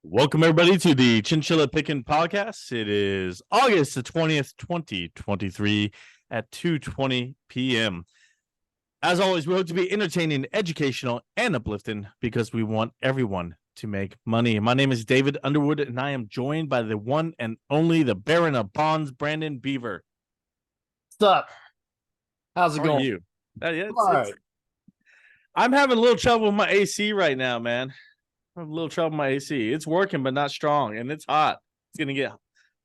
Welcome everybody to the Chinchilla Pickin' Podcast. It is August the 20th, 2023 at 2:20 p.m. As always, we hope to be entertaining, educational, and uplifting because we want everyone to make money. My name is David Underwood, and I am joined by the one and only the Baron of Bonds, Brandon Beaver. What's up? How's it How are going? you? All right. I'm having a little trouble with my AC right now, man. I have a little trouble with my AC. It's working, but not strong, and it's hot. It's going to get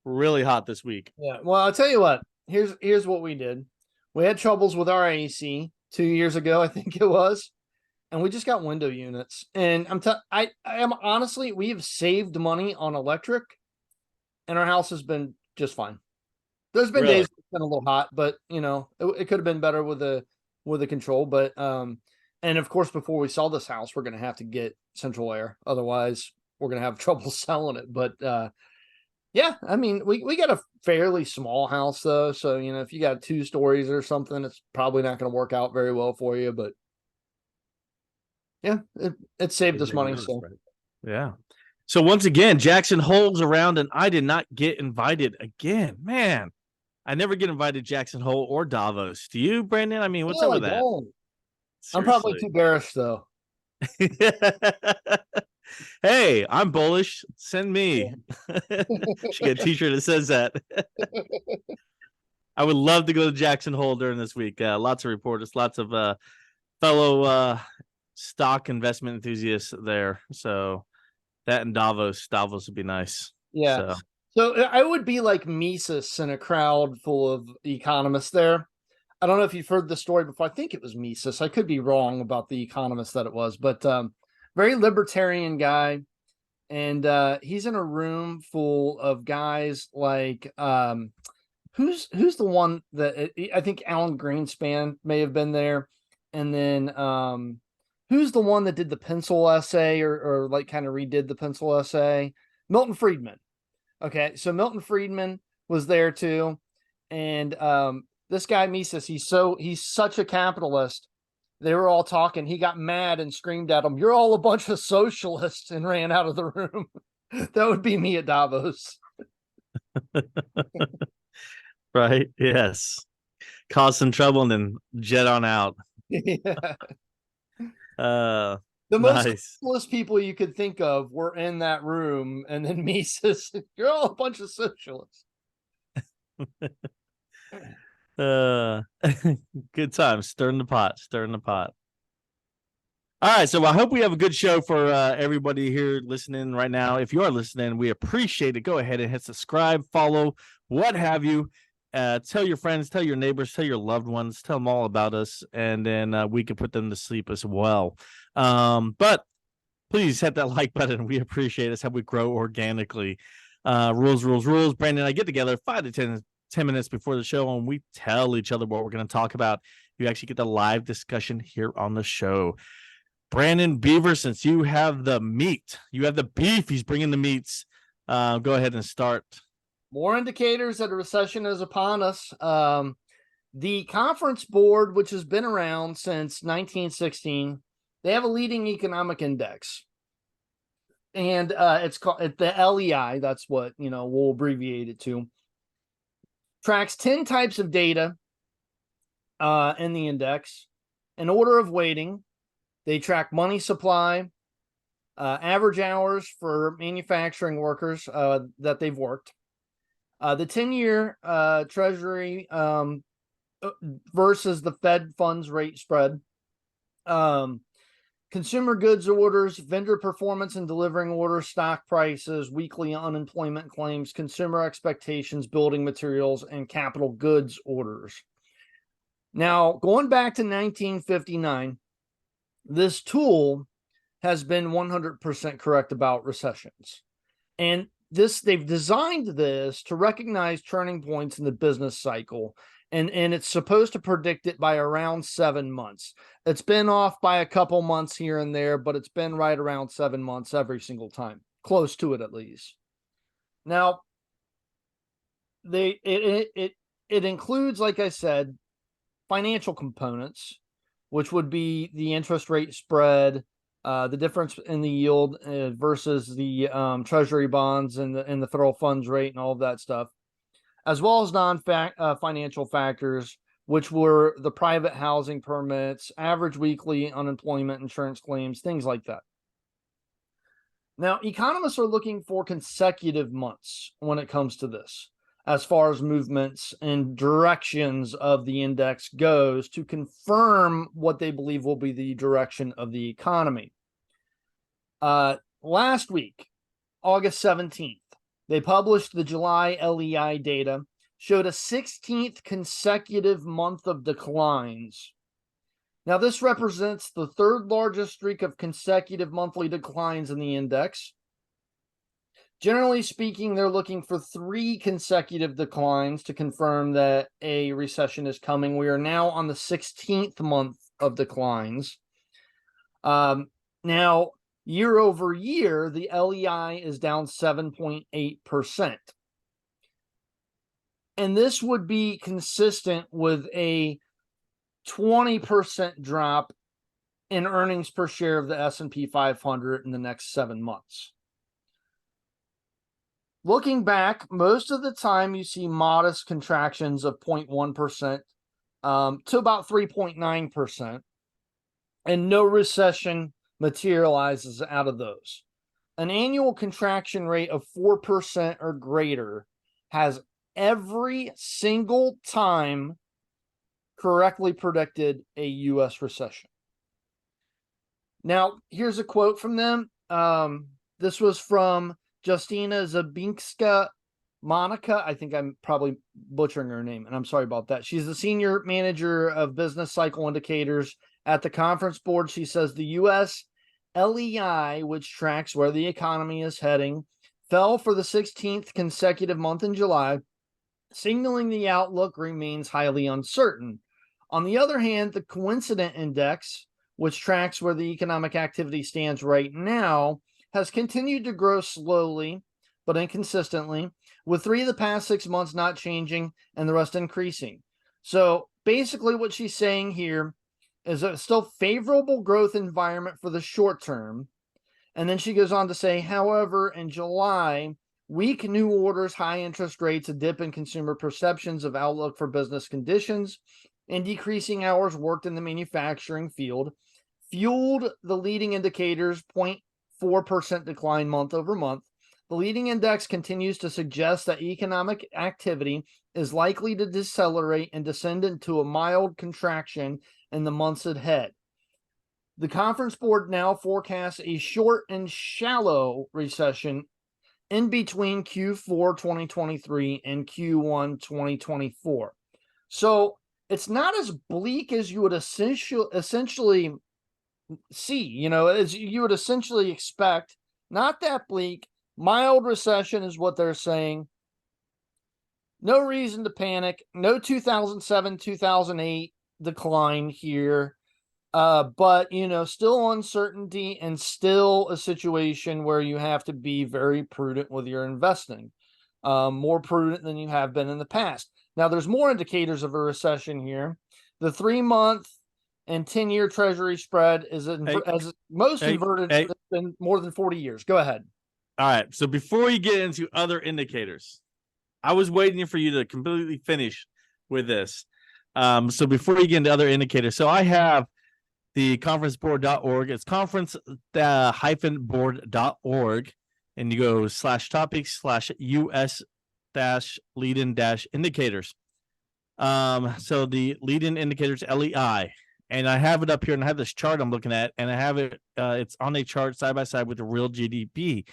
really hot this week. Yeah. Well, I'll tell you what. Here's what we did. We had troubles with our AC 2 years ago, I think it was, and we just got window units. And I am honestly, we have saved money on electric, and our house has been just fine. There's been days it's been a little hot, but it could have been better with the control. But and of course, before we sell this house, we're gonna have to get central air. Otherwise, we're gonna have trouble selling it. But yeah, I mean, we got a fairly small house though, so if you got 2 stories or something, it's probably not going to work out very well for you. But yeah, it saved us money. So yeah. So once again, Jackson Hole's around, and I did not get invited again. Man, I never get invited to Jackson Hole or Davos. Do you, Brandon? I mean, what's up with that? I'm probably too bearish though. Hey, I'm bullish. Send me. Should get a t-shirt that says that. I would love to go to Jackson Hole during this week. Lots of reporters, lots of fellow stock investment enthusiasts there. So that and Davos would be nice. Yeah. So I would be like Mises in a crowd full of economists there. I don't know if you've heard the story before. I think it was Mises. I could be wrong about the economist that it was, but very libertarian guy. And he's in a room full of guys like who's the one that I think Alan Greenspan may have been there. And then who's the one that did the pencil essay or like kind of redid the pencil essay? Milton Friedman. Okay, so Milton Friedman was there too. And this guy Mises, he's such a capitalist. They were all talking. He got mad and screamed at them, "You're all a bunch of socialists," and ran out of the room. That would be me at Davos. Right. Yes. Cause some trouble and then jet on out. Yeah. The most socialist people you could think of were in that room, and then Mises, "You're all a bunch of socialists." Good times. Stirring the pot. All right, so I hope we have a good show for everybody here listening right now. If you are listening, we appreciate it. Go ahead and hit subscribe, follow, what have you. Tell your friends, tell your neighbors, tell your loved ones, tell them all about us, and then we can put them to sleep as well. But please hit that like button. We appreciate it. It's how we grow organically. Rules. Brandon and I get together 5 to 10 minutes before the show, and we tell each other what we're going to talk about. You actually get the live discussion here on the show. Brandon Beaver, since you have the meat, you have the beef, he's bringing the meats. Go ahead and start. More indicators that a recession is upon us. The Conference Board, which has been around since 1916, they have a leading economic index. And it's called the LEI. That's what, we'll abbreviate it to. Tracks 10 types of data in the index in order of weighting. They track money supply, average hours for manufacturing workers that they've worked, the 10-year Treasury versus the Fed funds rate spread, consumer goods orders, vendor performance and delivering orders, stock prices, weekly unemployment claims, consumer expectations, building materials, and capital goods orders. Now, going back to 1959, this tool has been 100% correct about recessions. And they've designed this to recognize turning points in the business cycle. And it's supposed to predict it by around 7 months. It's been off by a couple months here and there, but it's been right around 7 months every single time, close to it at least. Now, it includes, like I said, financial components, which would be the interest rate spread, the difference in the yield versus the treasury bonds and the federal funds rate and all of that stuff, as well as non-financial factors, which were the private housing permits, average weekly unemployment insurance claims, things like that. Now, economists are looking for consecutive months when it comes to this, as far as movements and directions of the index goes, to confirm what they believe will be the direction of the economy. Last week, August 17th, they published the July LEI data, showed a 16th consecutive month of declines. Now, this represents the third largest streak of consecutive monthly declines in the index. Generally speaking, they're looking for 3 consecutive declines to confirm that a recession is coming. We are now on the 16th month of declines. Now, year over year, the LEI is down 7.8%. And this would be consistent with a 20% drop in earnings per share of the S&P 500 in the next 7 months. Looking back, most of the time you see modest contractions of 0.1% to about 3.9%, and no recession materializes out of those. An annual contraction rate of 4% or greater has every single time correctly predicted a U.S. recession. Now, here's a quote from them. This was from Justina Zabinska Monica. I think I'm probably butchering her name, and I'm sorry about that. She's the senior manager of business cycle indicators at the conference board. She says the U.S. LEI, which tracks where the economy is heading, fell for the 16th consecutive month in July, signaling the outlook remains highly uncertain. On the other hand, the coincident index, which tracks where the economic activity stands right now, has continued to grow slowly but inconsistently, with 3 of the past 6 months not changing and the rest increasing. So basically what she's saying here is a still favorable growth environment for the short term. And then she goes on to say, however, in July, weak new orders, high interest rates, a dip in consumer perceptions of outlook for business conditions, and decreasing hours worked in the manufacturing field fueled the leading indicators 0.4% decline month over month. The leading index continues to suggest that economic activity is likely to decelerate and descend into a mild contraction in the months ahead. The conference board now forecasts a short and shallow recession in between Q4 2023 and Q1 2024. So it's not as bleak as you would essentially see, as you would essentially expect. Not that bleak. Mild recession is what they're saying. No reason to panic. No 2007, 2008 decline here. But, still uncertainty and still a situation where you have to be very prudent with your investing. More prudent than you have been in the past. Now, there's more indicators of a recession here. The 3-month and 10-year Treasury spread is inverted in more than 40 years. Go ahead. All right. So before you get into other indicators, I was waiting for you to completely finish with this. So before you get into other indicators, so I have the conferenceboard.org. It's conference-board.org. And you go /topics/US-lead-in-indicators. So the lead-in indicators, LEI. And I have it up here, and I have this chart I'm looking at, and I have it, it's on a chart side by side with the real GDP.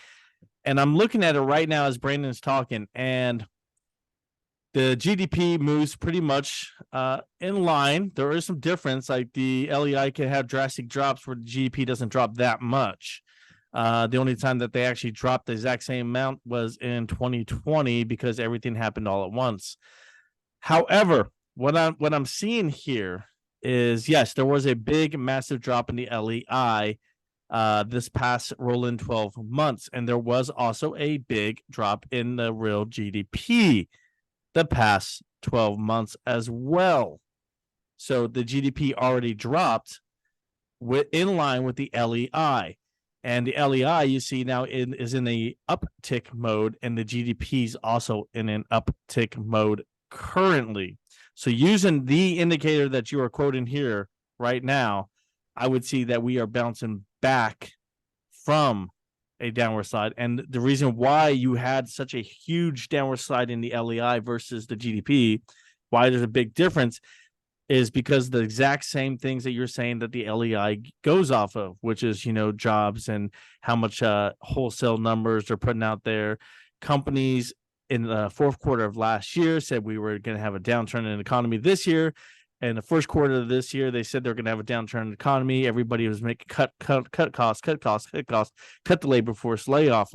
And I'm looking at it right now as Brandon's talking, and the GDP moves pretty much in line. There is some difference, like the LEI can have drastic drops where the GDP doesn't drop that much. The only time that they actually dropped the exact same amount was in 2020 because everything happened all at once. However, what I'm seeing here is, yes, there was a big, massive drop in the LEI this past rolling 12 months, and there was also a big drop in the real GDP the past 12 months as well. So the GDP already dropped in line with the LEI. And the LEI you see now is in the uptick mode, and the GDP is also in an uptick mode currently. So using the indicator that you are quoting here right now, I would see that we are bouncing back from a downward slide. And the reason why you had such a huge downward slide in the LEI versus the GDP, why there's a big difference, is because the exact same things that you're saying that the LEI goes off of, which is, jobs and how much wholesale numbers they're putting out there. Companies in the fourth quarter of last year said we were going to have a downturn in the economy this year. And the first quarter of this year, they said they're going to have a downturn in the economy. Everybody was making cut costs, cut the labor force, lay off.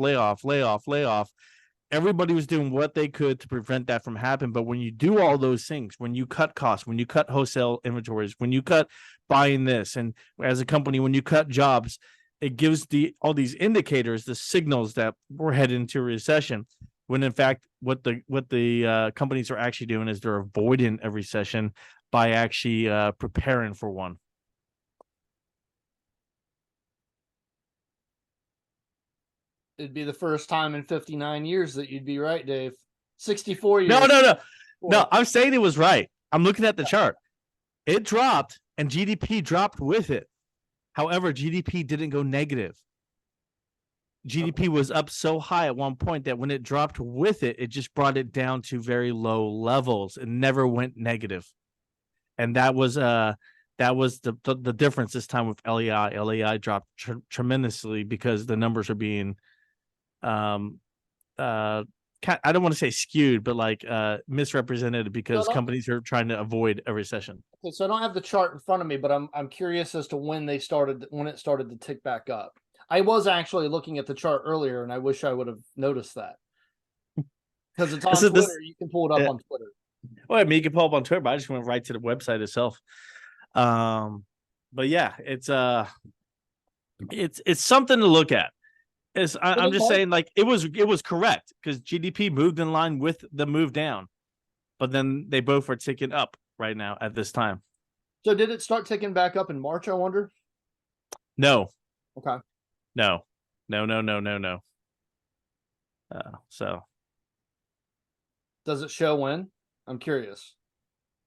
Everybody was doing what they could to prevent that from happening. But when you do all those things, when you cut costs, when you cut wholesale inventories, when you cut buying this, and as a company, when you cut jobs, it gives all these indicators, the signals that we're headed into a recession. When in fact, what the companies are actually doing is they're avoiding a recession by actually preparing for one. It'd be the first time in 59 years that you'd be right, Dave. 64 years. No. I'm saying it was right. I'm looking at the chart. It dropped, and GDP dropped with it. However, GDP didn't go negative. GDP was up so high at one point that when it dropped with it, it just brought it down to very low levels. It never went negative. And that was the difference this time with LEI. LEI dropped tremendously because the numbers are being I don't want to say skewed, but like misrepresented because companies are trying to avoid a recession. Okay, so I don't have the chart in front of me, but I'm curious as to when it started to tick back up. I was actually looking at the chart earlier, and I wish I would have noticed that because it's on Twitter. You can pull it up on Twitter. Well, I mean, you can pull up on Twitter, but I just went right to the website itself. But yeah, it's something to look at. I'm just saying, like, it was correct because GDP moved in line with the move down, but then they both are ticking up right now at this time. So did it start ticking back up in March, I wonder? No. Okay. No. So does it show when? I'm curious.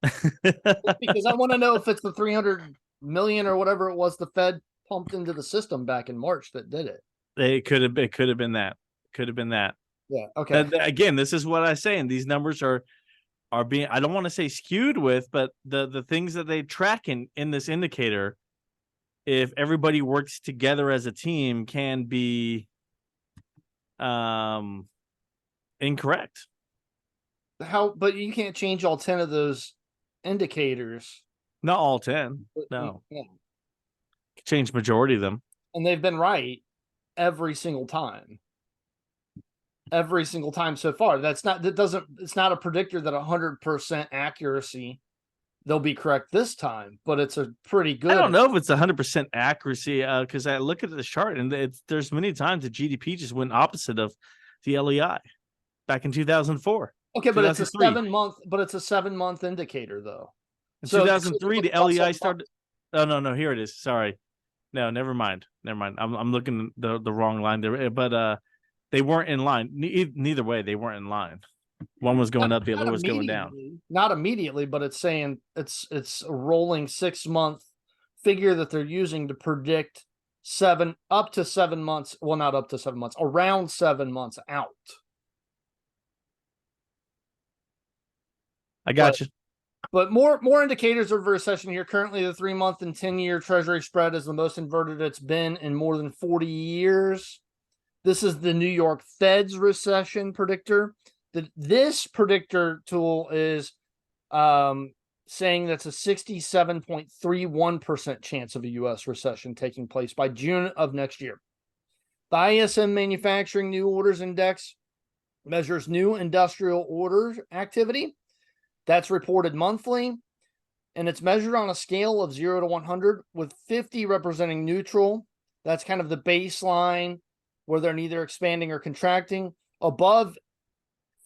Because I want to know if it's the 300 million or whatever it was the Fed pumped into the system back in March that did it. It could have been that. Yeah. Okay. Again, this is what I'm saying. These numbers are being, I don't want to say skewed with, but the things that they track in this indicator, if everybody works together as a team, can be incorrect. But you can't change all 10 of those indicators. Not all 10. No. Change majority of them. And they've been right every single time. Every single time so far. It's not a predictor that 100% accuracy they'll be correct this time, but it's a pretty good. I don't know if it's 100% accuracy because I look at the chart and there's many times the GDP just went opposite of the LEI back in 2004. Okay, but it's a 7-month indicator though. In 2003, the LEI started. Oh no, here it is. Sorry, no, never mind. I'm looking the wrong line there, but they weren't in line. Neither way, they weren't in line. One was going up, the other was going down. Not immediately, but it's saying it's a rolling 6-month figure that they're using to predict up to 7 months. Well, not up to 7 months, around 7 months out. I got you. But more indicators of recession here. Currently, the 3-month and 10-year Treasury spread is the most inverted it's been in more than 40 years. This is the New York Fed's recession predictor. This predictor tool is saying that's a 67.31% chance of a U.S. recession taking place by June of next year. The ISM Manufacturing New Orders Index measures new industrial order activity. That's reported monthly, and it's measured on a scale of 0 to 100, with 50 representing neutral. That's kind of the baseline where they're neither expanding or contracting. Above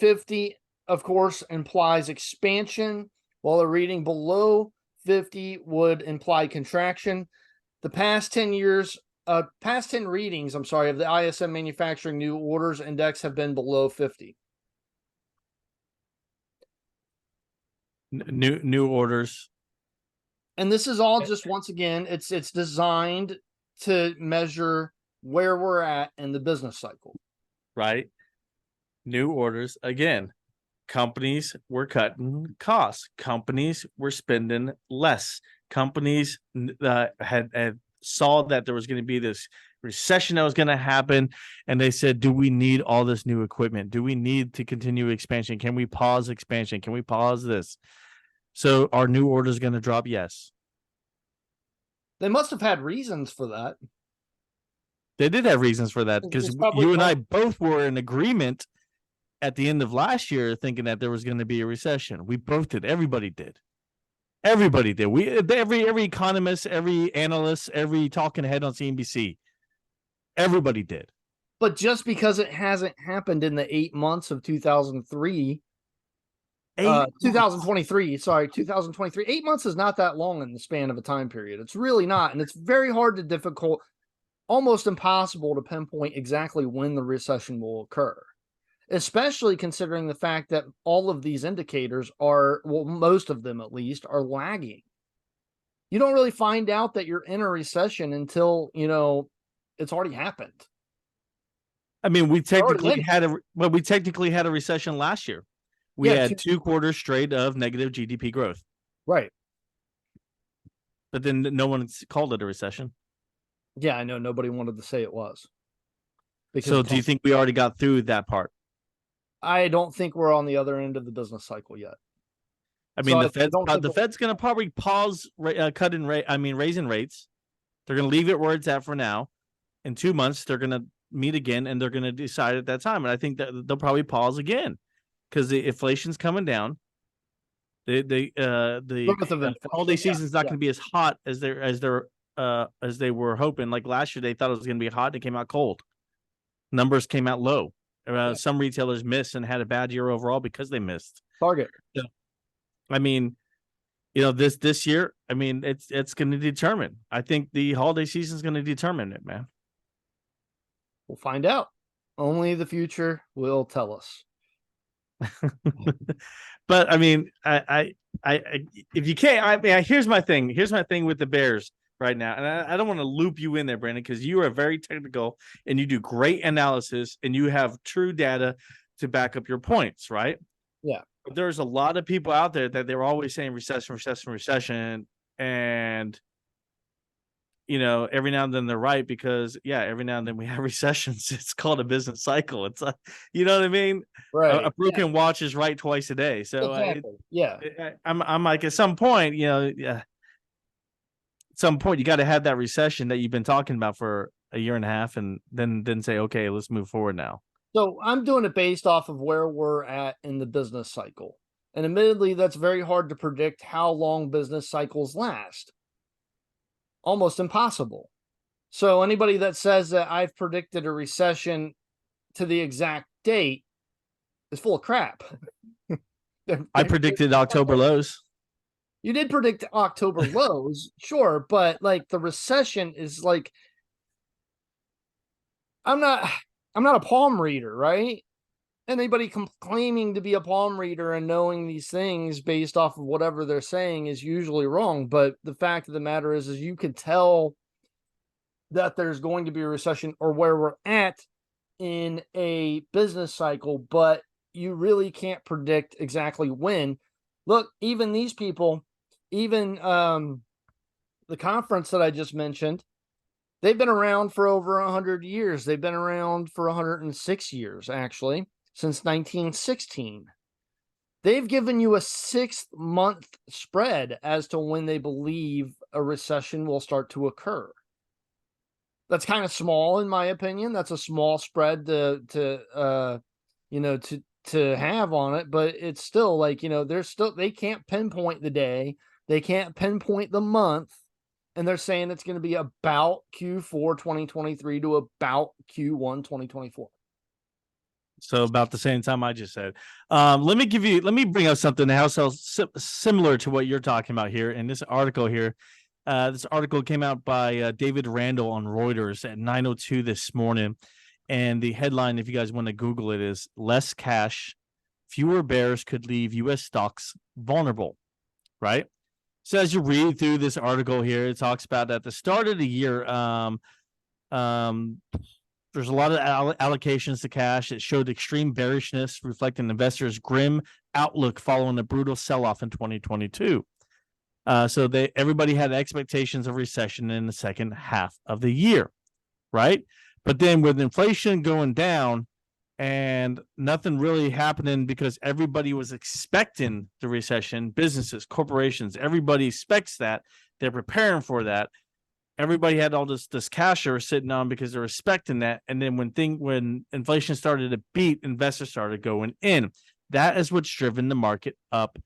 50, of course, implies expansion, while a reading below 50 would imply contraction. The past 10 readings, I'm sorry, of the ISM manufacturing new orders index have been below 50. New orders. And this is all just, once again, it's designed to measure where we're at in the business cycle. Right. New orders. Again, companies were cutting costs. Companies were spending less. Companies had saw that there was going to be this recession that was going to happen, and they said, do we need all this new equipment? Do we need to continue expansion? Can we pause expansion? Can we pause this? So are new orders going to drop? Yes. They must have had reasons for that. They did have reasons for that, because you and I both were in agreement at the end of last year thinking that there was going to be a recession. We both did. Everybody did. Everybody did. Every economist, every analyst, every talking head on CNBC, everybody did. But just because it hasn't happened in the 8 months of 2023, 2023, sorry, 2023, 8 months is not that long in the span of a time period. It's really not. And it's very hard to difficult, almost impossible to pinpoint exactly when the recession will occur, especially considering the fact that all of these indicators are, well, most of them at least, are lagging. You don't really find out that you're in a recession until, it's already happened. I mean, we technically had a recession last year. We had 2 quarters straight of negative GDP growth. Right. But then no one called it a recession. Yeah, I know. Nobody wanted to say it was. So do you think we already got through that part? I don't think we're on the other end of the business cycle yet. I mean, the Fed's going to probably pause raising rates. They're going to leave it where it's at for now. In 2 months, they're going to meet again, and they're going to decide at that time. And I think that they'll probably pause again because the inflation's coming down. The holiday season is not going to be as hot as they were hoping. Like last year, they thought it was going to be hot. And it came out cold. Numbers came out low. Some retailers missed and had a bad year overall because they missed. Target. Yeah. I mean, this year, I mean, it's going to determine. I think the holiday season is going to determine it, man. We'll find out. Only the future will tell us. But I mean, I if you can't, here's my thing. Here's my thing with the Bears right now, and I don't want to loop you in there, Brandon, because you are very technical and you do great analysis and you have true data to back up your points, right? Yeah. But there's a lot of people out there that they're always saying recession, and every now and then they're right, because every now and then we have recessions. It's called a business cycle. It's like, you know what I mean? Right. A broken watch is right twice a day. So exactly. I'm like, at some point, at some point you got to have that recession that you've been talking about for a year and a half, and then say, okay, let's move forward now. So I'm doing it based off of where we're at in the business cycle. And admittedly, that's very hard to predict how long business cycles last. Almost impossible. So anybody that says that I've predicted a recession to the exact date is full of crap. I predicted October lows. You did predict October lows, sure, but like the recession is like, I'm not a palm reader, right? Anybody claiming to be a palm reader and knowing these things based off of whatever they're saying is usually wrong. But the fact of the matter is you could tell that there's going to be a recession or where we're at in a business cycle, but you really can't predict exactly when. Look, even these people, even the conference that I just mentioned, they've been around for over 100 years. They've been around for 106 years, actually. Since 1916. They've given you a 6-month spread as to when they believe a recession will start to occur. That's kind of small, in my opinion. That's a small spread to have on it, but it's still like, they can't pinpoint the day, they can't pinpoint the month, and they're saying it's going to be about Q4 2023 to about Q1 2024. So about the same time I just said. Let me bring up something else similar to what you're talking about here in this article here. This article came out by David Randall on Reuters at 9:02 this morning. And the headline, if you guys want to Google it, is "Less Cash, Fewer Bears Could Leave U.S. Stocks Vulnerable," right? So as you read through this article here, it talks about at the start of the year, there's a lot of allocations to cash. It showed extreme bearishness, reflecting investors' grim outlook following a brutal sell-off in 2022. So everybody had expectations of recession in the second half of the year, right? But then with inflation going down and nothing really happening because everybody was expecting the recession, businesses, corporations, everybody expects that. They're preparing for that. Everybody had all this cash they were sitting on because they're expecting that. And then when inflation started to beat, investors started going in. That is what's driven the market up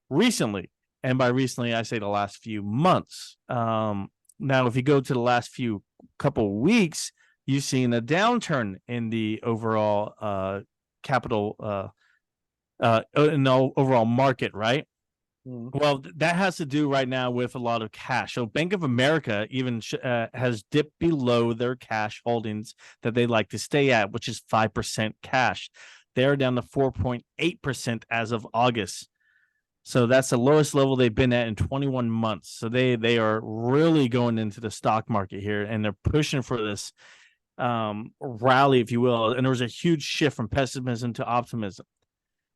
recently. And by recently, I say the last few months. Now, if you go to the last couple weeks, you've seen a downturn in the overall capital, in the overall market, right? Well, that has to do right now with a lot of cash. So Bank of America even has dipped below their cash holdings that they like to stay at, which is 5% cash. They're down to 4.8% as of August. So that's the lowest level they've been at in 21 months. So they are really going into the stock market here, and they're pushing for this rally, if you will. And there was a huge shift from pessimism to optimism.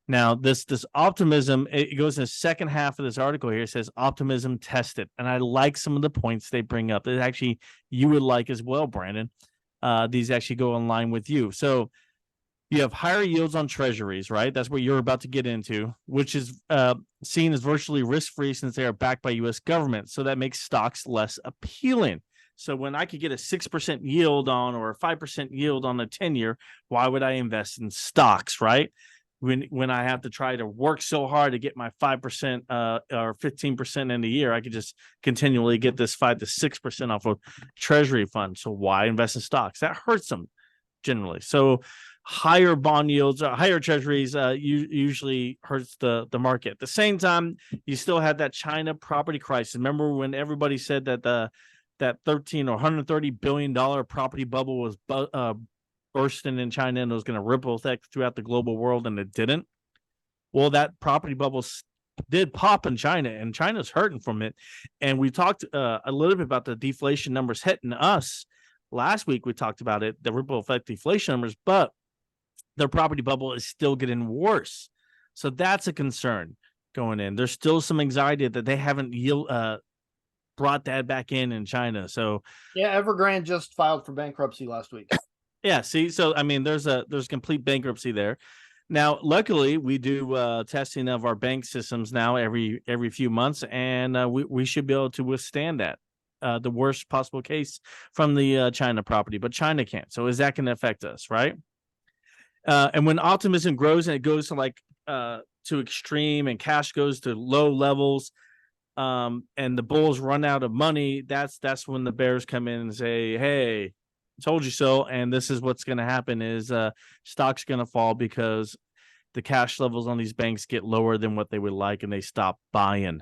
Now, this optimism, it goes in the second half of this article here. It says optimism tested. And I like some of the points they bring up that actually you would like as well, Brandon. These actually go in line with you. So you have higher yields on treasuries, right? That's what you're about to get into, which is seen as virtually risk-free since they are backed by U.S. government. So that makes stocks less appealing. So when I could get a 6% yield on or a 5% yield on a 10-year, why would I invest in stocks, right? When I have to try to work so hard to get my 5% or 15% in a year, I could just continually get this 5 to 6% off of treasury funds. So why invest in stocks? That hurts them generally. So higher bond yields, higher treasuries usually hurts the market. At the same time, you still had that China property crisis. Remember when everybody said that that $13 or $130 billion property bubble was bursting in China and it was going to ripple effect throughout the global world, and it didn't? Well, that property bubble did pop in China, and China's hurting from it. And we talked a little bit about the deflation numbers hitting us. Last week, we talked about it, the ripple effect deflation numbers, but their property bubble is still getting worse. So that's a concern going in. There's still some anxiety that they haven't brought that back in China. So yeah, Evergrande just filed for bankruptcy last week. Yeah, see, so I mean, there's complete bankruptcy there. Now, luckily, we do testing of our bank systems now every few months, and we should be able to withstand that, the worst possible case from the China property, but China can't. So is that going to affect us, right? And when optimism grows and it goes to extreme and cash goes to low levels, and the bulls run out of money, that's when the bears come in and say, "Hey, told you so," and this is what's going to happen is stocks going to fall because the cash levels on these banks get lower than what they would like, and they stop buying.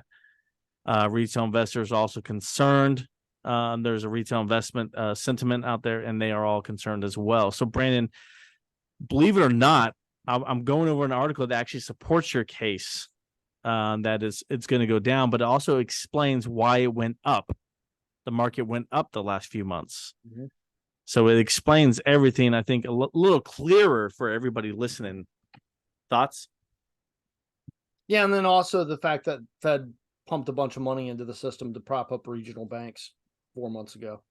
Retail investors are also concerned. There's a retail investment sentiment out there, and they are all concerned as well. So, Brandon, believe it or not, I'm going over an article that actually supports your case, that it's going to go down, but it also explains why it went up. The market went up the last few months. Mm-hmm. So it explains everything, I think, a little clearer for everybody listening. Thoughts? Yeah, and then also the fact that Fed pumped a bunch of money into the system to prop up regional banks 4 months ago.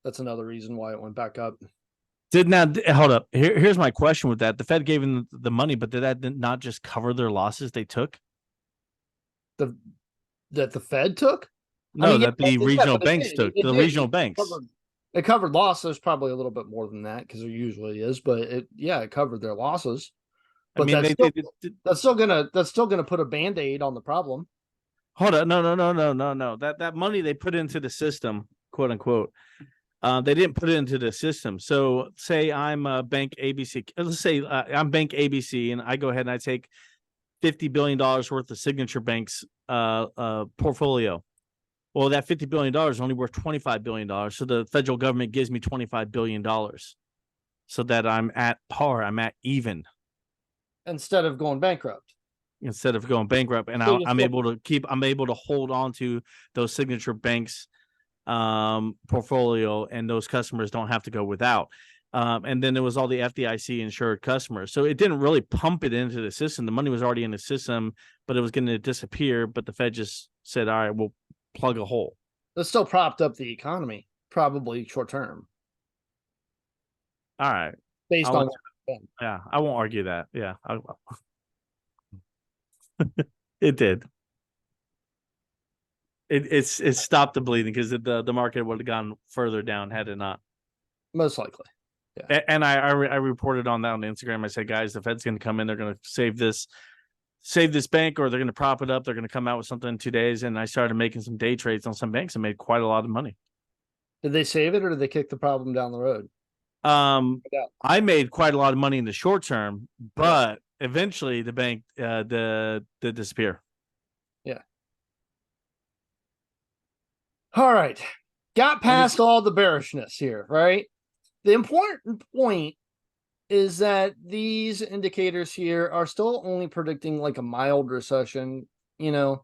That's another reason why it went back up. Hold up. Here's my question with that. The Fed gave them the money, but did that not just cover their losses they took? That the Fed took? No, that the regional banks took. The regional banks. It covered losses, probably a little bit more than that because there usually is, but it covered their losses. But I mean, that's still gonna put a Band-Aid on the problem. Hold on, no. That money they put into the system, quote unquote, they didn't put it into the system. So say I'm Bank ABC. Let's say I'm Bank ABC, and I go ahead and I take $50 billion worth of Signature Bank's portfolio. Well, that $50 billion is only worth $25 billion. So the federal government gives me $25 billion so that I'm at par. I'm at even instead of going bankrupt. instead of going bankrupt. And So I'm able to hold on to those Signature Banks portfolio, and those customers don't have to go without. And then there was all the FDIC insured customers. So it didn't really pump it into the system. The money was already in the system, but it was going to disappear. But the Fed just said, all right, we'll plug a hole. That still propped up the economy, probably short term, All right. based on. Yeah, I won't argue that. Yeah. It did. It stopped the bleeding because the market would have gone further down had it not. Most likely. Yeah. And I reported on that on Instagram. I said, guys, the Fed's going to come in. They're going to save this bank, or they're going to prop it up. They're going to come out with something in 2 days. And I started making some day trades on some banks and made quite a lot of money. Did they save it, or did they kick the problem down the road? I made quite a lot of money in the short term, but eventually the bank did disappear. Yeah. All right. Got past all the bearishness here, right? The important point is that these indicators here are still only predicting like a mild recession, so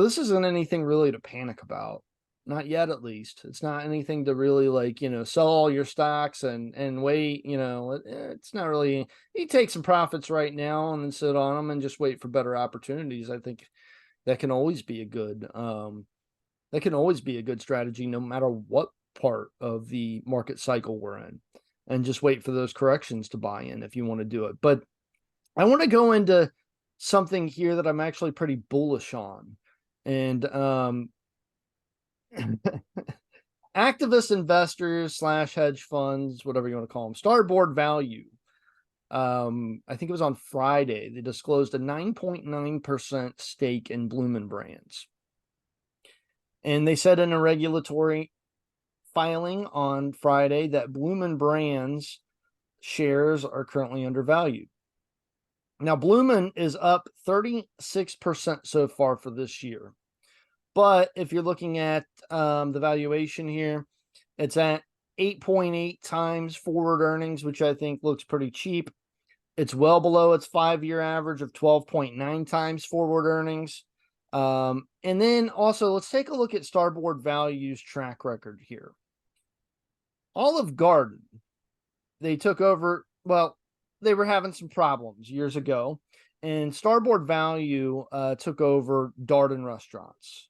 this isn't anything really to panic about. Not yet, at least. It's not anything to really sell all your stocks and wait. It's not really. You take some profits right now and then sit on them and just wait for better opportunities. I think that can always be a good strategy, no matter what part of the market cycle we're in, and just wait for those corrections to buy in if you want to do it. But I want to go into something here that I'm actually pretty bullish on, and activist investors / hedge funds, whatever you want to call them, Starboard Value. I think it was on Friday, they disclosed a 9.9% stake in Bloomin Brands. And they said in a regulatory filing on Friday that Bloomin Brands shares are currently undervalued. Now, Bloomin is up 36% so far for this year. But if you're looking at the valuation here, it's at 8.8 times forward earnings, which I think looks pretty cheap. It's well below its 5-year average of 12.9 times forward earnings. And then also, let's take a look at Starboard Value's track record here. Olive Garden, they took over, well, they were having some problems years ago, and Starboard Value took over Darden Restaurants.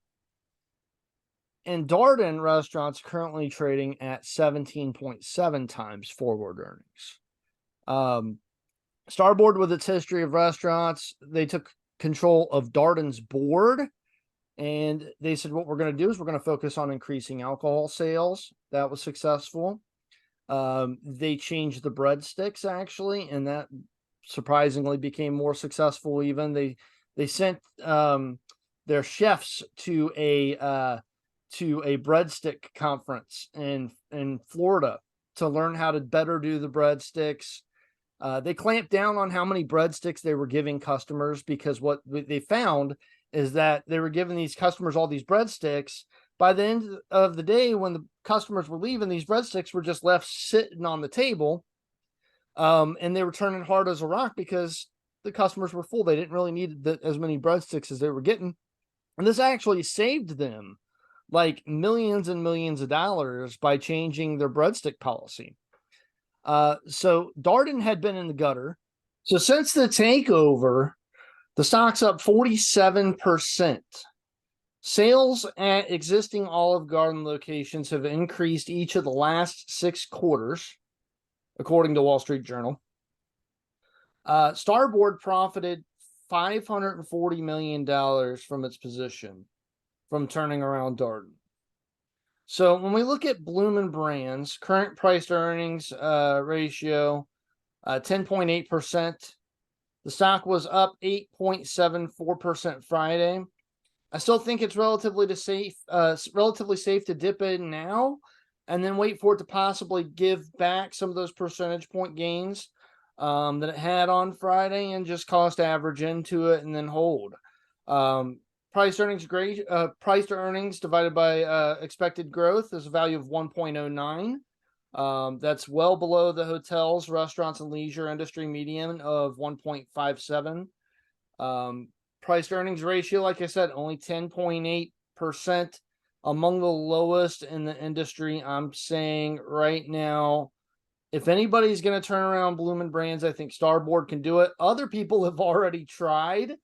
And Darden Restaurants currently trading at 17.7 times forward earnings. Starboard, with its history of restaurants, they took control of Darden's board, and they said, what we're going to do is we're going to focus on increasing alcohol sales. That was successful. They changed the breadsticks, actually, and that surprisingly became more successful. Even they sent their chefs to a breadstick conference in Florida to learn how to better do the breadsticks. They clamped down on how many breadsticks they were giving customers, because what they found is that they were giving these customers all these breadsticks. By the end of the day, when the customers were leaving, these breadsticks were just left sitting on the table, and they were turning hard as a rock because the customers were full. They didn't really need as many breadsticks as they were getting, and this actually saved them like millions and millions of dollars by changing their breadstick policy. So Darden had been in the gutter. So since the takeover, the stock's up 47%. Sales at existing Olive Garden locations have increased each of the last 6 quarters, according to Wall Street Journal. Starboard profited $540 million from its position from turning around Darden. So when we look at Bloomin Brands, current price to earnings ratio, 10.8%. The stock was up 8.74% Friday. I still think it's relatively safe to dip in now and then wait for it to possibly give back some of those percentage point gains that it had on Friday, and just cost average into it and then hold. price to earnings divided by expected growth is a value of 1.09. That's well below the hotels, restaurants, and leisure industry median of 1.57. Price to earnings ratio, like I said, only 10.8%, among the lowest in the industry. I'm saying right now, if anybody's going to turn around Bloomin Brands, I think Starboard can do it. Other people have already tried.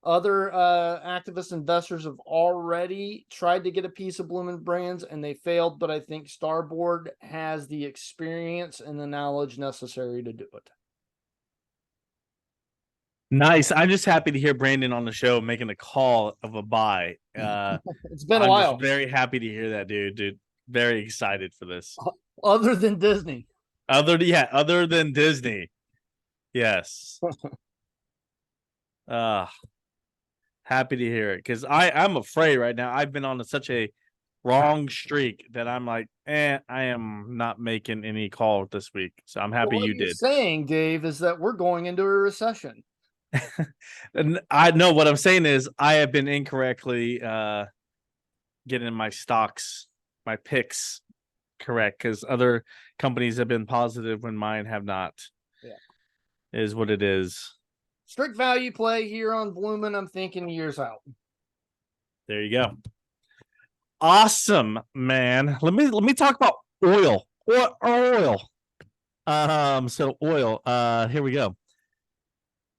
Other activist investors have already tried to get a piece of Bloomin Brands and they failed, but I think Starboard has the experience and the knowledge necessary to do it. Nice. I'm just happy to hear Brandon on the show making a call of a buy. It's been a I'm while. just very happy to hear that, dude. Very excited for this. Other than Disney. Other than Disney. Yes. Happy to hear it, because I'm afraid right now. I've been on such a wrong streak that I'm like, I am not making any call this week. So I'm happy you did. Saying, Dave, is that we're going into a recession. And I know what I'm saying is I have been incorrectly getting my stocks, my picks correct, because other companies have been positive when mine have not. Yeah. Is what it is. Strict value play here on Bloomin'. I'm thinking years out. There you go. Awesome, man. Let me talk about oil. Oil. So oil. Here we go.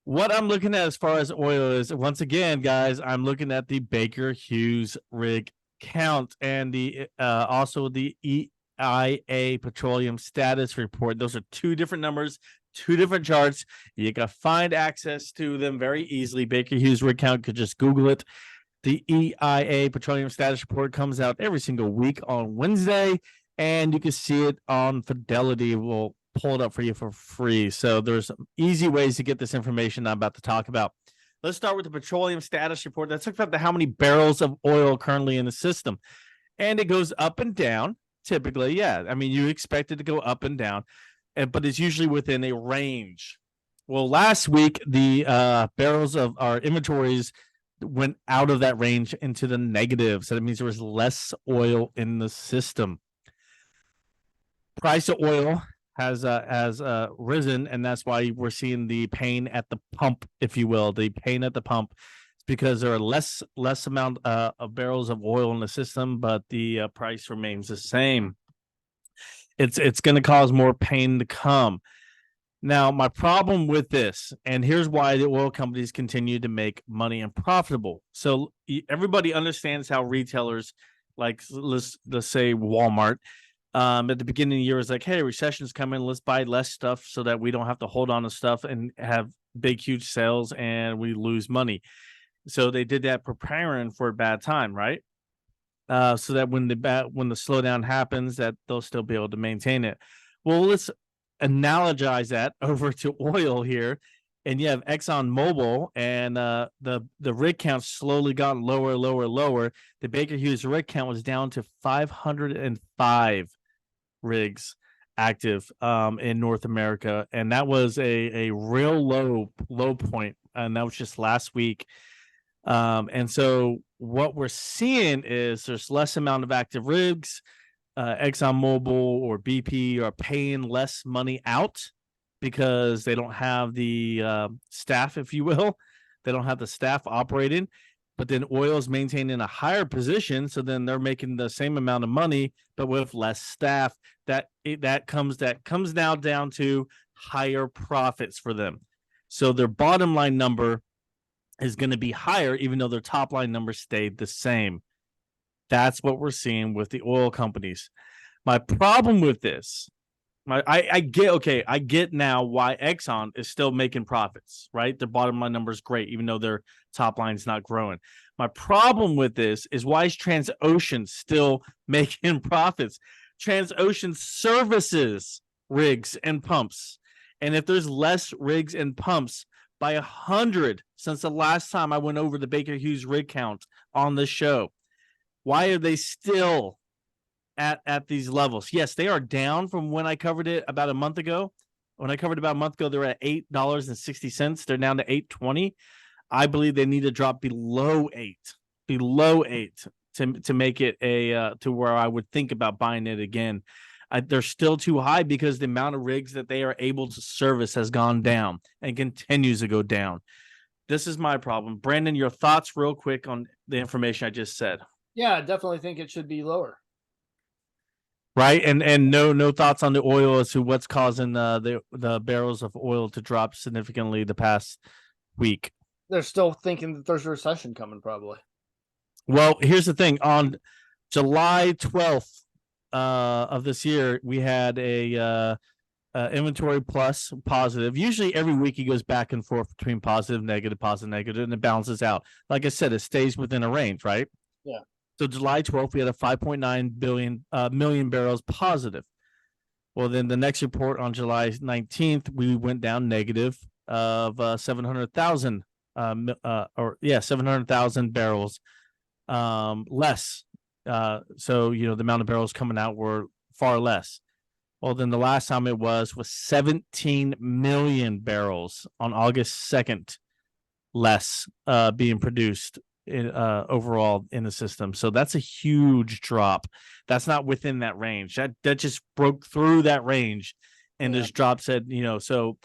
What I'm looking at as far as oil is, once again, guys, I'm looking at the Baker Hughes rig count and the also the EIA petroleum status report. Those are two different numbers, two different charts. You can find access to them very easily. Baker Hughes rig count, could just Google it. The EIA petroleum status report comes out every single week on Wednesday, and you can see it on Fidelity. We'll pull it up for you for free. So there's easy ways to get this information I'm about to talk about. Let's start with the petroleum status report. That talks about how many barrels of oil currently in the system. And it goes up and down, typically. Yeah, I mean, you expect it to go up and down, but it's usually within a range. Well, last week, the barrels of our inventories went out of that range into the negative. So that means there was less oil in the system. Price of oil has risen, and that's why we're seeing the pain at the pump, if you will. The pain at the pump is because there are less amount of barrels of oil in the system, but the price remains the same. It's going to cause more pain to come. Now, my problem with this, and here's why the oil companies continue to make money and profitable. So everybody understands how retailers, like let's say Walmart, at the beginning of the year is like, hey, recession's coming, let's buy less stuff so that we don't have to hold on to stuff and have big, huge sales and we lose money. So they did that preparing for a bad time, right? So that when the slowdown happens, that they'll still be able to maintain it. Well, let's analogize that over to oil here. And you have ExxonMobil, and the rig count slowly got lower. The Baker Hughes rig count was down to 505 rigs active in North America, and that was a real low point, and that was just last week. And so what we're seeing is there's less amount of active rigs. ExxonMobil or BP are paying less money out because they don't have the staff, if you will. They don't have the staff operating, but then oil is maintaining a higher position, so then they're making the same amount of money, but with less staff. That comes now down to higher profits for them. So their bottom line number is going to be higher, even though their top line number stayed the same. That's what we're seeing with the oil companies. My problem with this, I get now why Exxon is still making profits, right? Their bottom line number is great, even though their top line is not growing. My problem with this is, why is Transocean still making profits? Transocean services rigs and pumps. And if there's less rigs and pumps by 100 since the last time I went over the Baker Hughes rig count on the show, why are they still at these levels? Yes, they are down from when I covered it about a month ago. When I covered about a month ago, they were at $8.60. They're down to $8.20. I believe they need to drop below $8 below 8 to make it a to where I would think about buying it again. They're still too high because the amount of rigs that they are able to service has gone down and continues to go down. This is my problem. Brandon, your thoughts real quick on the information I just said. Yeah, I definitely think it should be lower. Right, and no thoughts on the oil as to what's causing the barrels of oil to drop significantly the past week. They're still thinking that there's a recession coming, probably. Well, here's the thing. On July 12th of this year, we had a inventory plus positive. Usually every week he goes back and forth between positive, negative, and it balances out. Like I said, it stays within a range, right? Yeah. So July 12th, we had a 5.9 million barrels positive. Well, then the next report on July 19th, we went down negative of 700,000 700,000 barrels less. So, the amount of barrels coming out were far less. Well, then the last time it was 17 million barrels on August 2nd less being produced overall in the system. So that's a huge drop. That's not within that range. That just broke through that range and just dropped. So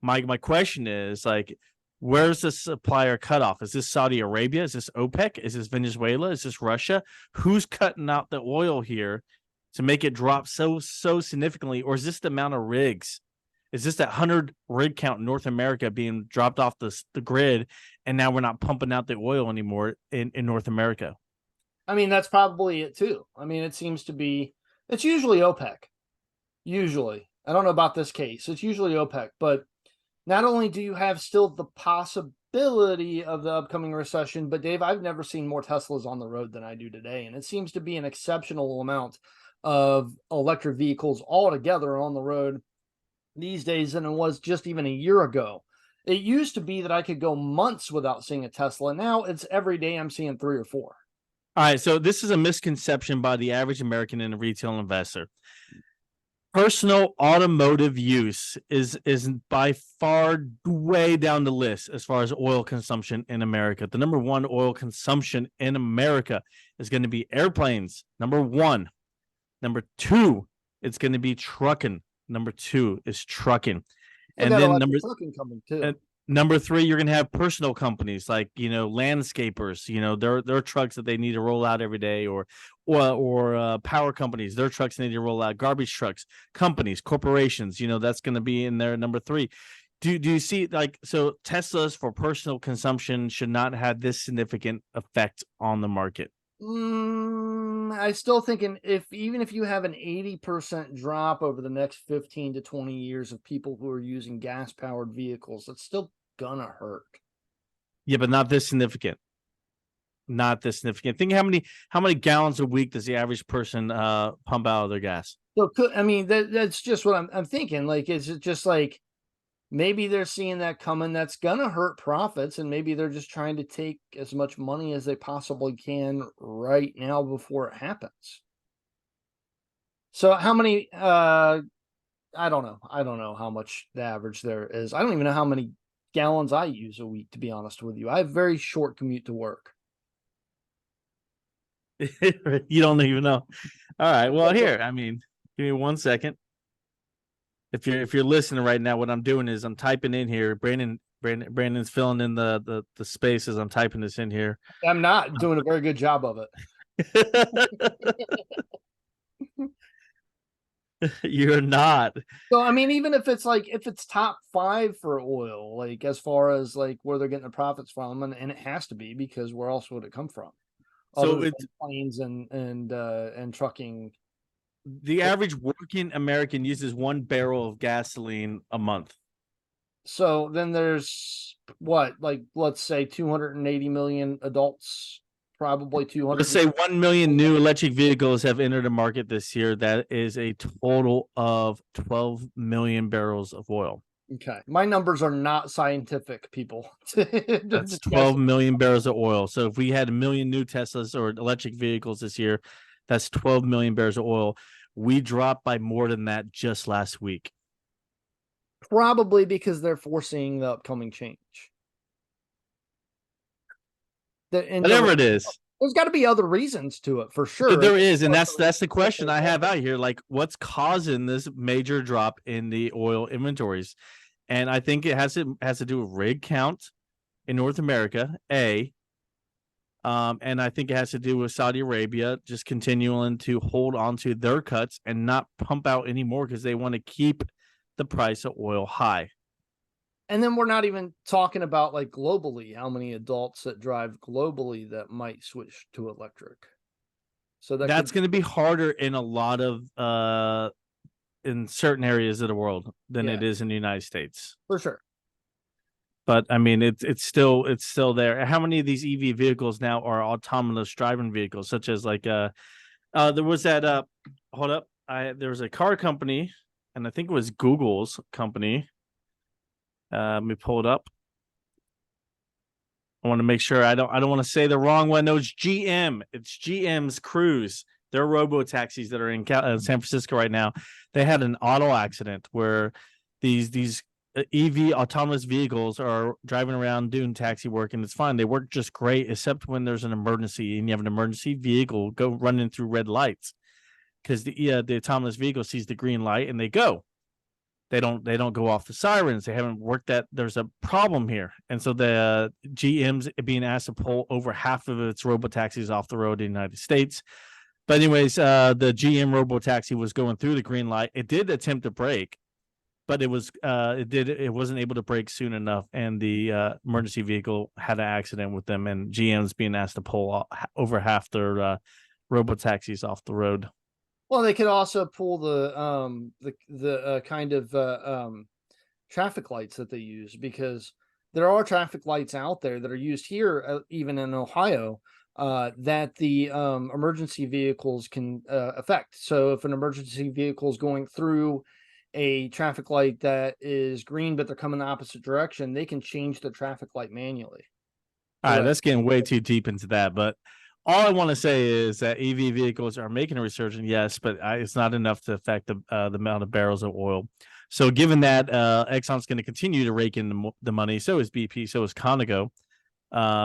my question is, like, where's the supplier cutoff? Is this Saudi Arabia? Is this OPEC? Is this Venezuela? Is this Russia? Who's cutting out the oil here to make it drop so significantly? Or is this the amount of rigs? Is this that 100 rig count in North America being dropped off the grid, and now we're not pumping out the oil anymore in North America? I mean, that's probably it too. I mean, it seems to be, it's usually OPEC. Usually. I don't know about this case. It's usually OPEC, but not only do you have still the possibility of the upcoming recession, but Dave, I've never seen more Teslas on the road than I do today. And it seems to be an exceptional amount of electric vehicles altogether on the road these days than it was just even a year ago. It used to be that I could go months without seeing a Tesla. Now it's every day I'm seeing 3 or 4. All right, so this is a misconception by the average American and a retail investor. Personal automotive use is by far way down the list as far as oil consumption in America. The number one oil consumption in America is going to be airplanes, number one. Number two, it's going to be trucking. Number two is trucking. And then trucking coming too. Number three, you're going to have personal companies like, landscapers, their trucks that they need to roll out every day, or power companies, their trucks need to roll out, garbage trucks, companies, corporations, that's going to be in there. Number three, do you see, so Teslas for personal consumption should not have this significant effect on the market? I still think even if you have an 80% drop over the next 15 to 20 years of people who are using gas powered vehicles, it's still gonna hurt. Yeah, but not this significant. Not this significant. Think how many gallons a week does the average person pump out of their gas? So that's just what I'm thinking. Like, is it just like maybe they're seeing that coming? That's gonna hurt profits, and maybe they're just trying to take as much money as they possibly can right now before it happens. So how many? I don't know. I don't know how much the average there is. I don't even know how many gallons I use a week, to be honest with you. I have a very short commute to work. You don't even know. All right. Well, here, give me 1 second. If you're listening right now, what I'm doing is I'm typing in here. Brandon's filling in the spaces. I'm typing this in here. I'm not doing a very good job of it. You're not. So even if it's top 5 for oil, like as far as like where they're getting the profits from, and it has to be, because where else would it come from? So it's planes and trucking. The average working American uses 1 barrel of gasoline a month. So then there's let's say 280 million adults, probably 200. Let's say 1 million new electric vehicles have entered the market this year. That is a total of 12 million barrels of oil. Okay. My numbers are not scientific, people. That's 12 million barrels of oil. So if we had 1 million new Teslas or electric vehicles this year, that's 12 million barrels of oil. We dropped by more than that just last week. Probably because they're foreseeing the upcoming change. Whatever it is. There's got to be other reasons to it for sure. There is, and that's the question I have out here. Like, what's causing this major drop in the oil inventories? And I think it has to do with rig count in North America. And I think it has to do with Saudi Arabia just continuing to hold on to their cuts and not pump out anymore because they want to keep the price of oil high. And then we're not even talking about like globally, how many adults that drive globally that might switch to electric. So that's going to be harder in a lot of in certain areas of the world than it is in the United States. For sure. But I mean, it's still there. How many of these EV vehicles now are autonomous driving vehicles, such as like there was that hold up, there was a car company, and I think it was Google's company. Let me pull it up. I want to make sure I don't want to say the wrong one. No, it's GM. It's GM's Cruise. They're robo taxis that are in San Francisco right now. They had an auto accident where these EV autonomous vehicles are driving around doing taxi work, and it's fine. They work just great, except when there's an emergency and you have an emergency vehicle go running through red lights, because the autonomous vehicle sees the green light and they go. They don't go off the sirens. They haven't worked that. There's a problem here, and so the GM's being asked to pull over half of its robo taxis off the road in the United States. But anyways, the GM robo taxi was going through the green light. It did attempt to brake, but it wasn't able to brake soon enough, and the emergency vehicle had an accident with them, and GM's being asked to pull over half their robo taxis off the road. Well, they could also pull the kind of traffic lights that they use, because there are traffic lights out there that are used here, even in Ohio, that the emergency vehicles can affect. So if an emergency vehicle is going through a traffic light that is green, but they're coming the opposite direction, they can change the traffic light manually. All right, that's getting way too deep into that, but all I want to say is that EV vehicles are making a resurgence, yes, but it's not enough to affect the amount of barrels of oil. So given that, Exxon's going to continue to rake in the money, so is BP, so is Conoco,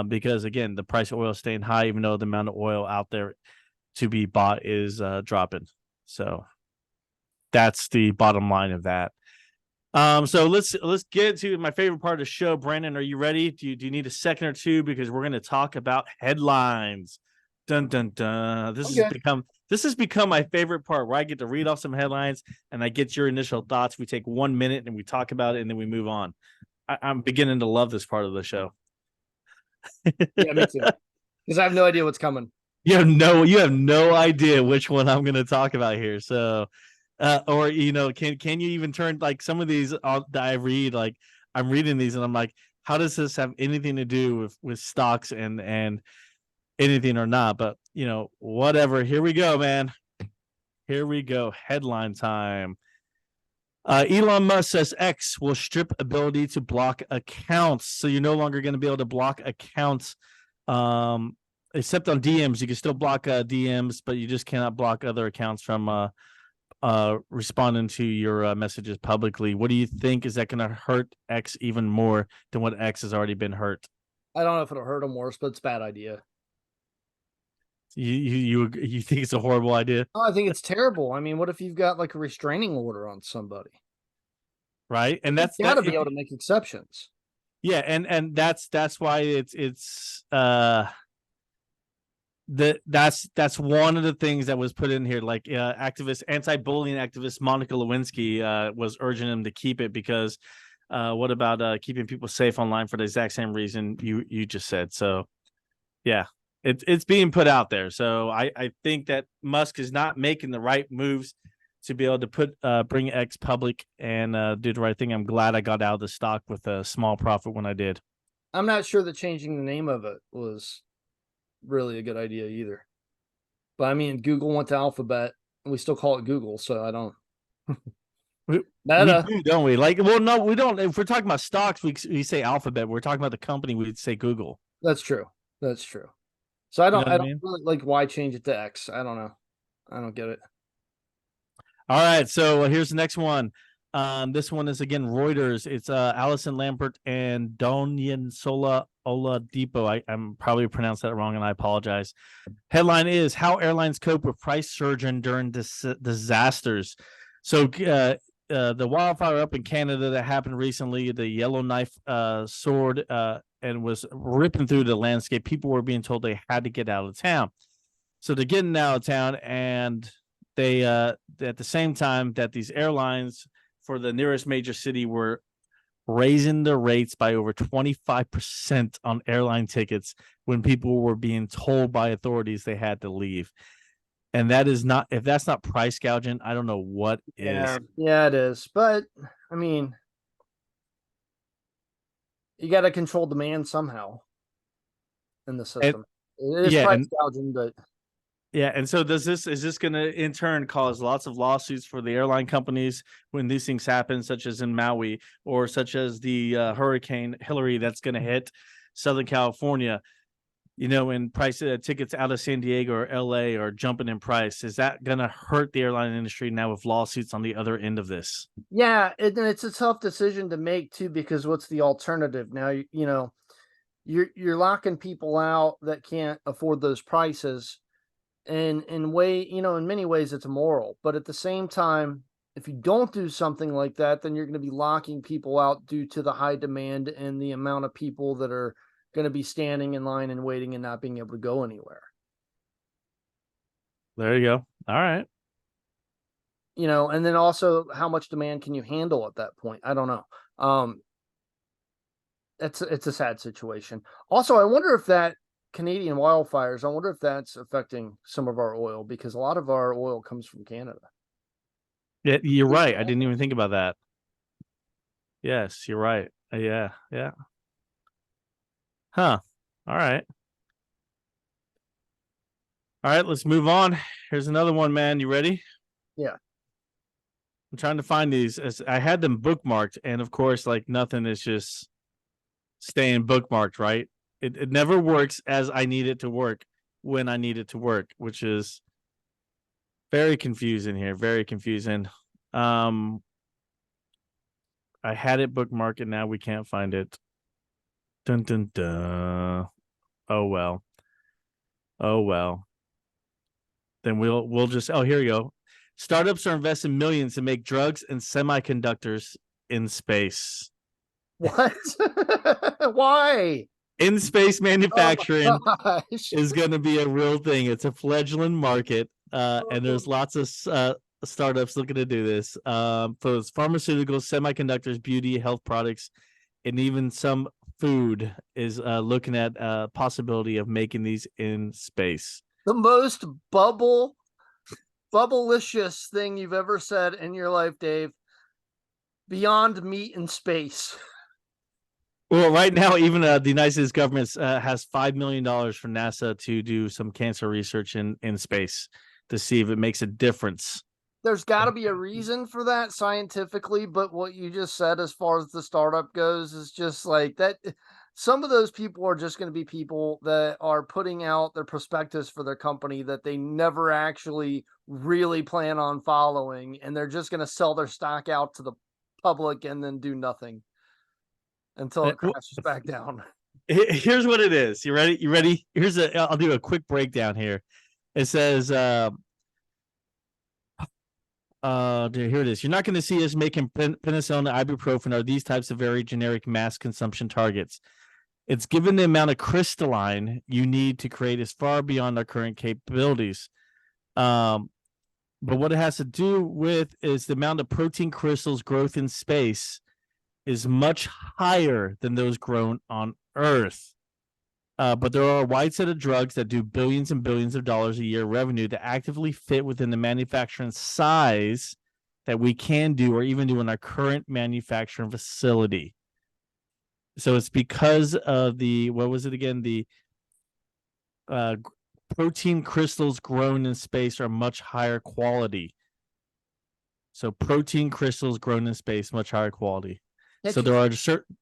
because again, the price of oil is staying high, even though the amount of oil out there to be bought is dropping. So that's the bottom line of that. So let's get to my favorite part of the show. Brandon, are you ready? Do you need a second or two, because we're going to talk about headlines? Dun dun dun. This has become my favorite part, where I get to read off some headlines and I get your initial thoughts. We take 1 minute and we talk about it, and then we move on. I'm beginning to love this part of the show. Yeah, me too. Because I have no idea what's coming. You have no idea which one I'm going to talk about here. So, or can you even turn, like, some of these that I read, like I'm reading these and I'm like, how does this have anything to do with stocks and anything or not? But whatever. Here we go, man. Here we go. Headline time. Elon Musk says X will strip ability to block accounts. So you're no longer going to be able to block accounts, except on DMs. You can still block DMs, but you just cannot block other accounts from responding to your messages publicly. What do you think? Is that going to hurt X even more than what X has already been hurt? I don't know if it'll hurt them worse, but it's a bad idea. You think it's a horrible idea? Oh, I think it's terrible. I mean, what if you've got like a restraining order on somebody? Right, and that's got to be able to make exceptions. Yeah, and that's why it's that's one of the things that was put in here. Like anti-bullying activist Monica Lewinsky was urging him to keep it, because what about keeping people safe online for the exact same reason you just said? So yeah, it's being put out there. So I think that Musk is not making the right moves to be able to bring X public and do the right thing. I'm glad I got out of the stock with a small profit when I did. I'm not sure that changing the name of it was really a good idea either. But I mean, Google went to Alphabet, and we still call it Google, so I don't. We do, don't we? Like, well, no, we don't. If we're talking about stocks, we say Alphabet. We're talking about the company, we'd say Google. That's true. That's true. So I don't really like, why change it to X. I don't know. I don't get it. All right, so here's the next one. This one is again Reuters. It's Allison Lambert and Donyan Sola Oladipo. I'm probably pronounced that wrong, and I apologize. Headline is How Airlines Cope with Price Surging During Disasters. So the wildfire up in Canada that happened recently, the Yellowknife sword and was ripping through the landscape. People were being told they had to get out of town. So they're getting out of town, and they at the same time that these airlines for the nearest major city were raising the rates by over 25% on airline tickets when people were being told by authorities they had to leave. And that is not, if that's not price gouging, I don't know what is. Yeah, it is. But I mean, you got to control demand somehow in the system. It is price gouging, but yeah, and so is this going to in turn cause lots of lawsuits for the airline companies when these things happen, such as in Maui or such as the Hurricane Hillary that's going to hit Southern California? You know, and price tickets out of San Diego or LA are jumping in price. Is that going to hurt the airline industry now with lawsuits on the other end of this? Yeah, it's a tough decision to make too, because what's the alternative now? You know, you're locking people out that can't afford those prices. And in many ways it's immoral, but at the same time, if you don't do something like that, then you're going to be locking people out due to the high demand and the amount of people that are going to be standing in line and waiting and not being able to go anywhere. There you go. All right. You know, and then also how much demand can you handle at that point? I don't know. It's a sad situation. Also, I wonder if that Canadian wildfires, I wonder if that's affecting some of our oil, because a lot of our oil comes from Canada. Yeah, you're right. I didn't even think about that. Yes, you're right. Yeah. Huh. All right. All right, let's move on. Here's another one, man. You ready? Yeah. I'm trying to find these. I had them bookmarked, and of course, like nothing is just staying bookmarked, right? It never works as I need it to work when I need it to work, which is very confusing here. Very confusing. I had it bookmarked, and now we can't find it. Dun dun dun. Oh well. Oh well. Then we'll just. Oh, here we go. Startups are investing millions to make drugs and semiconductors in space. What? Why? In space manufacturing is going to be a real thing. It's a fledgling market, and there's lots of startups looking to do this. For pharmaceuticals, semiconductors, beauty, health products, and even some food is looking at possibility of making these in space. The most bubblicious thing you've ever said in your life, Dave. Beyond meat in space. Well, right now, even the United States government has $5 million for NASA to do some cancer research in space to see if it makes a difference. There's got to be a reason for that scientifically, but what you just said as far as the startup goes is just like that. Some of those people are just going to be people that are putting out their prospectus for their company that they never actually really plan on following, and they're just going to sell their stock out to the public and then do nothing until it crashes back down. Here's what it is. You ready? You ready? I'll do a quick breakdown here. It says, here it is. You're not going to see us making penicillin, ibuprofen, or these types of very generic mass consumption targets. It's given the amount of crystalline you need to create is far beyond our current capabilities. But what it has to do with is the amount of protein crystals growth in space is much higher than those grown on Earth. But there are a wide set of drugs that do billions and billions of dollars a year revenue that actively fit within the manufacturing size that we can do or even do in our current manufacturing facility. So it's because of the, what was it again? The protein crystals grown in space are much higher quality. So protein crystals grown in space, much higher quality. So there are certain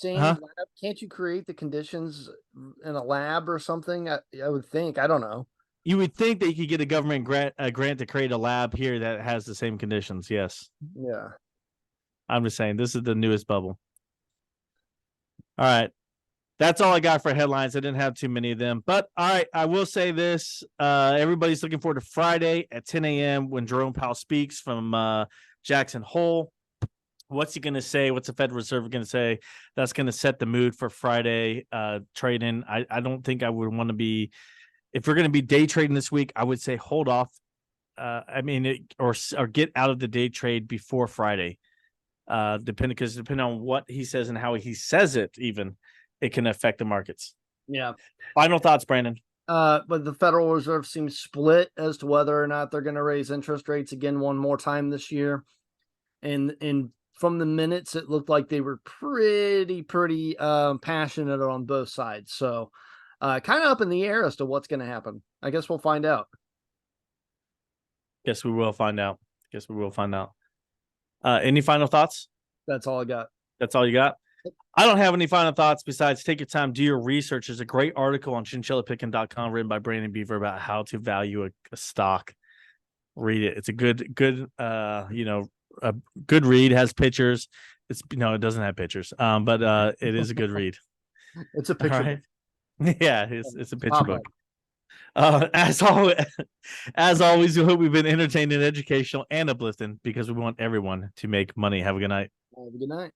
lab, can't you create the conditions in a lab or something? I would think. I don't know. You would think that you could get a government grant to create a lab here that has the same conditions. Yes. Yeah. I'm just saying this is the newest bubble. All right. That's all I got for headlines. I didn't have too many of them. But all right, I will say this. Everybody's looking forward to Friday at 10 a.m. when Jerome Powell speaks from Jackson Hole. What's he going to say? What's the Federal Reserve going to say? That's going to set the mood for Friday trading. I don't think I would want to be, if we're going to be day trading this week, I would say hold off. Or get out of the day trade before Friday. Depending on what he says and how he says it, even it can affect the markets. Yeah. Final thoughts, Brandon. But the Federal Reserve seems split as to whether or not they're going to raise interest rates again one more time this year. And from the minutes, it looked like they were pretty passionate on both sides. So kind of up in the air as to what's going to happen. I guess we'll find out. Guess we will find out. Any final thoughts? That's all I got. That's all you got? I don't have any final thoughts besides take your time, do your research. There's a great article on chinchillapicking.com written by Brandon Beaver about how to value a stock. Read it. It's a good a good read. Has pictures. It doesn't have pictures. But it is a good read. It's a picture. Right? Yeah, it's a picture book. As always, we hope we've been entertaining, educational, and uplifting because we want everyone to make money. Have a good night. Have a good night.